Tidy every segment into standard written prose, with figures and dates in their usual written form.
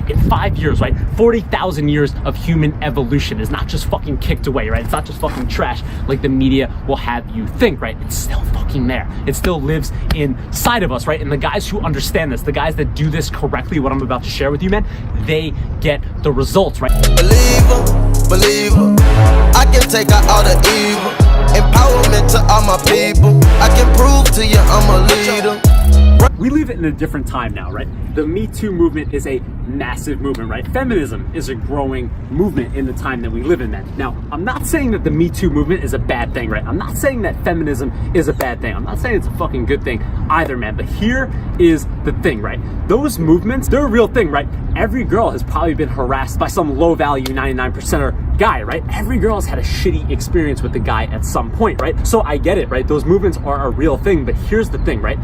In 5 years, right? 40,000 years of human evolution is not just fucking kicked away, right? It's not just fucking trash like the media will have you think, right? It's still fucking there. It still lives inside of us, right? And the guys who understand this, the guys that do this correctly, what I'm about to share with you, man, they get the results, right? Believer, I can take out all the evil. Empowerment to all my people. I can prove to you I'm a leader. We live in a different time now, right? The Me Too movement is a massive movement, right? Feminism is a growing movement in the time that we live in, man. Now, I'm not saying that the Me Too movement is a bad thing, right? I'm not saying that feminism is a bad thing. I'm not saying it's a fucking good thing either, man. But here is the thing, right? Those movements, they're a real thing, right? Every girl has probably been harassed by some low-value 99%er guy, right? Every girl has had a shitty experience with the guy at some point, right? So I get it, right? Those movements are a real thing, but here's the thing, right?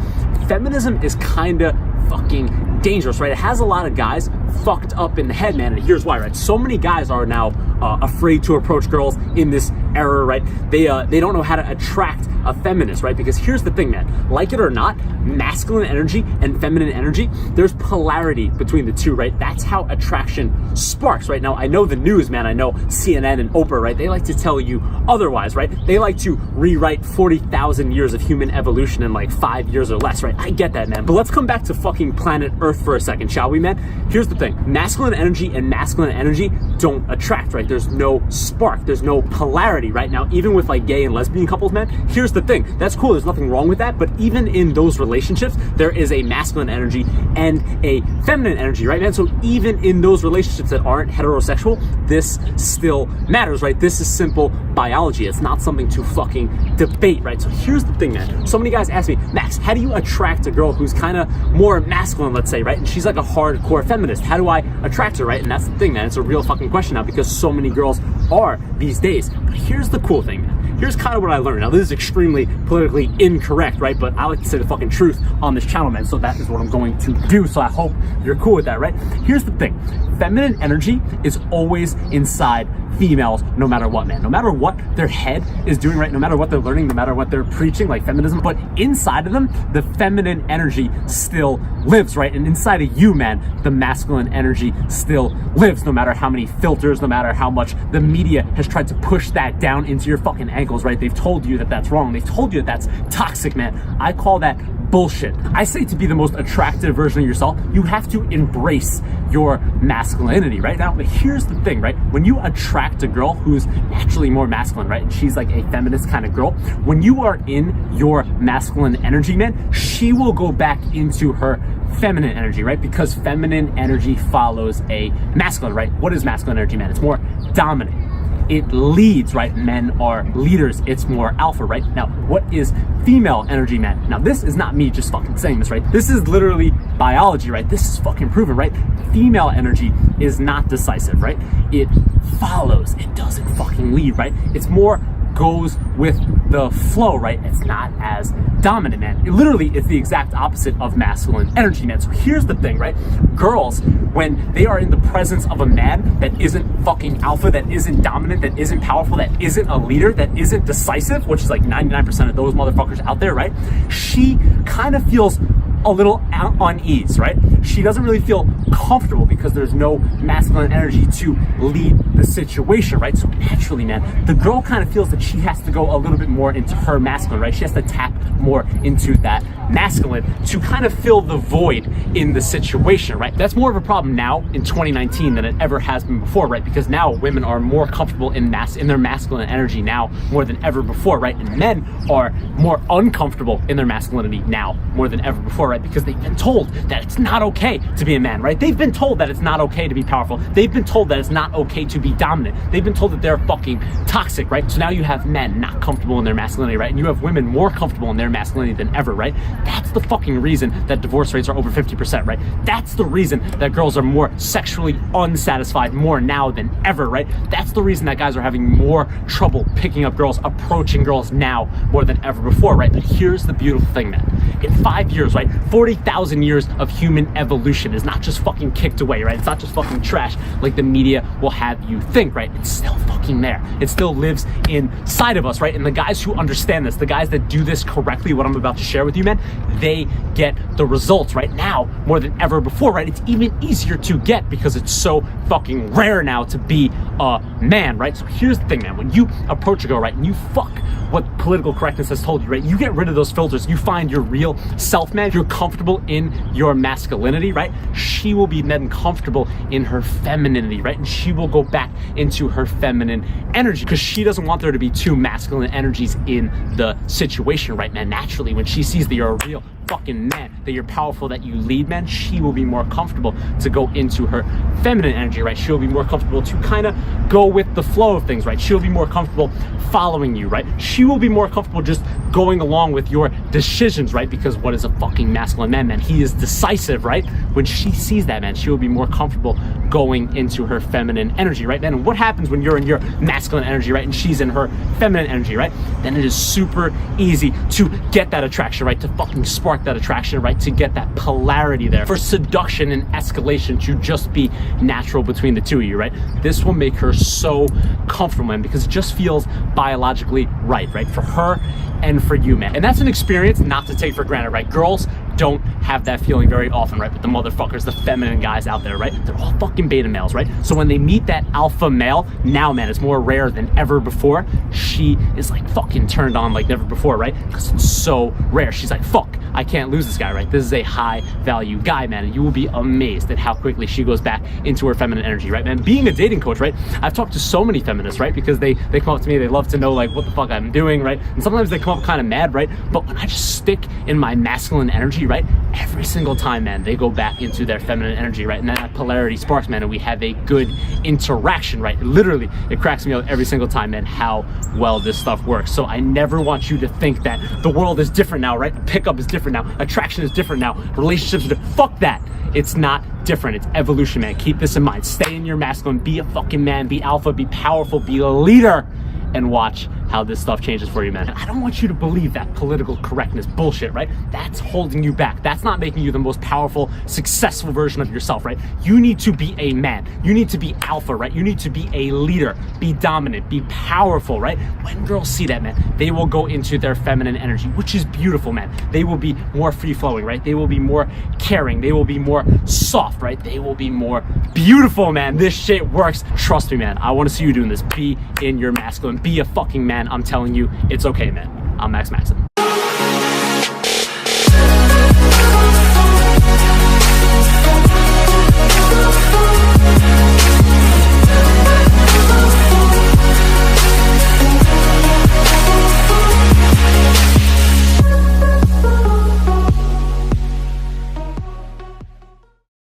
Feminism is kind of fucking dangerous, right? It has a lot of guys fucked up in the head, man, and here's why, right? So many guys are now afraid to approach girls in this era, right? They don't know how to attract a feminist, right? Because here's the thing, man, like it or not, masculine energy and feminine energy, there's polarity between the two, right? That's how attraction sparks, right? Now, I know the news, man, I know CNN and Oprah, right? They like to tell you otherwise, right? They like to rewrite 40,000 years of human evolution in like 5 years or less, right? I get that, man. But let's come back to fucking planet Earth for a second, shall we, man? Here's the thing, masculine energy and masculine energy don't attract, right? There's no spark, there's no polarity, right? Now, even with like gay and lesbian couples, man, here's the thing, that's cool, there's nothing wrong with that, but even in those relationships, there is a masculine energy and a feminine energy, right, man? So even in those relationships that aren't heterosexual, this still matters, right? This is simple biology. It's not something to fucking debate, right? So here's the thing, man. So many guys ask me, Max, how do you attract a girl who's kind of more masculine, let's say, right? And she's like a hardcore feminist. How do I attract her, right? And that's the thing, man. It's a real fucking question now because so many girls are these days. But here's the cool thing, man. Here's kind of what I learned. Now, this is extremely politically incorrect, right? But I like to say the fucking truth on this channel, man. So that is what I'm going to do. So I hope you're cool with that, right? Here's the thing. Feminine energy is always inside females, no matter what, man. No matter what their head is doing, right? No matter what they're learning, no matter what they're preaching, like feminism. But inside of them, the feminine energy still lives, right? And inside of you, man, the masculine energy still lives, no matter how many filters, no matter how much the media has tried to push that down into your fucking ankles, right? They've told you that that's wrong. They've told you that that's toxic, man. I call that bullshit. I say to be the most attractive version of yourself, you have to embrace your masculinity, right? Now, but here's the thing, right? When you attract a girl who's naturally more masculine, right? And she's like a feminist kind of girl, when you are in your masculine energy, man, she will go back into her feminine energy, right? Because feminine energy follows a masculine, right? What is masculine energy, man? It's more dominant. It leads, right? Men are leaders. It's more alpha, right? Now, what is female energy, man? Now, this is not me just fucking saying this, right? This is literally biology, right? This is fucking proven, right? Female energy is not decisive, right? It follows. It doesn't fucking lead, right? It's more goes with the flow, right? It's not as dominant, man. It literally is the exact opposite of masculine energy, man. So here's the thing, right? Girls, when they are in the presence of a man that isn't fucking alpha, that isn't dominant, that isn't powerful, that isn't a leader, that isn't decisive, which is like 99% of those motherfuckers out there, right? She kind of feels a little unease, right? She doesn't really feel comfortable because there's no masculine energy to lead the situation, right? So naturally, man, the girl kind of feels that she has to go a little bit more into her masculine, right? She has to tap more into that masculine to kind of fill the void in the situation, right? That's more of a problem now in 2019 than it ever has been before, right? Because now women are more comfortable in their masculine energy now more than ever before, right? And men are more uncomfortable in their masculinity now more than ever before, right? Because they've been told that it's not okay to be a man, right? They've been told that it's not okay to be powerful. They've been told that it's not okay to be dominant. They've been told that they're fucking toxic, right? So now you have men not comfortable in their masculinity, right? And you have women more comfortable in their masculinity than ever, right? That's the fucking reason that divorce rates are over 50%, right? That's the reason that girls are more sexually unsatisfied more now than ever, right? That's the reason that guys are having more trouble picking up girls, approaching girls now more than ever before, right? But here's the beautiful thing, man. In 5 years, right? 40,000 years of human evolution is not just fucking kicked away, right? It's not just fucking trash like the media will have you think, right? It's still fucking there. It still lives inside of us, right? And the guys who understand this, the guys that do this correctly, what I'm about to share with you, man, they get the results right now more than ever before, right? It's even easier to get because it's so fucking rare now to be a man, right? So here's the thing, man. When you approach a girl, right, and you fuck what political correctness has told you, right? You get rid of those filters. You find your real self, man. You're comfortable in your masculinity, right? She will be then comfortable in her femininity, right? And she will go back into her feminine energy because she doesn't want there to be two masculine energies in the situation, right, man? Naturally, when she sees that you're a real fucking man, that you're powerful, that you lead, man, she will be more comfortable to go into her feminine energy, right? She'll be more comfortable to kind of go with the flow of things, right? She'll be more comfortable following you, right? She will be more comfortable just going along with your decisions, right? Because what is a fucking masculine man, man? He is decisive, right? When she sees that, man, she will be more comfortable going into her feminine energy, right? Then what happens when you're in your masculine energy, right? And she's in her feminine energy, right? Then it is super easy to get that attraction, right? To fucking spark that attraction, right? To get that polarity there for seduction and escalation to just be natural between the two of you, right? This will make her so comfortable, man, because it just feels biologically right, right? For her and for you, man. And that's an experience not to take for granted, right? Girls don't have that feeling very often, right? But the motherfuckers, the feminine guys out there, right? They're all fucking beta males, right? So when they meet that alpha male, now, man, it's more rare than ever before. She is like fucking turned on like never before, right? Because it's so rare. She's like, fuck, I can't lose this guy, right? This is a high value guy, man. And you will be amazed at how quickly she goes back into her feminine energy, right, man? Being a dating coach, right? I've talked to so many feminists, right? Because they come up to me, they love to know like what the fuck I'm doing, right? And sometimes they come up kind of mad, right? But when I just stick in my masculine energy, right? Every single time, man, they go back into their feminine energy, right? And then that polarity sparks, man, and we have a good interaction, right? Literally, it cracks me up every single time, man, how well this stuff works. So I never want you to think that the world is different now, right? Pickup is different now. Attraction is different now. Relationships are different. Fuck that. It's not different. It's evolution, man. Keep this in mind. Stay in your masculine. Be a fucking man. Be alpha. Be powerful. Be a leader. And watch how this stuff changes for you, man. I don't want you to believe that political correctness bullshit, right? That's holding you back. That's not making you the most powerful, successful version of yourself, right? You need to be a man. You need to be alpha, right? You need to be a leader. Be dominant. Be powerful, right? When girls see that, man, they will go into their feminine energy, which is beautiful, man. They will be more free-flowing, right? They will be more caring. They will be more soft, right? They will be more beautiful, man. This shit works. Trust me, man. I want to see you doing this. Be in your masculine. Be a fucking man. I'm telling you, it's okay, man. I'm Max Maxim.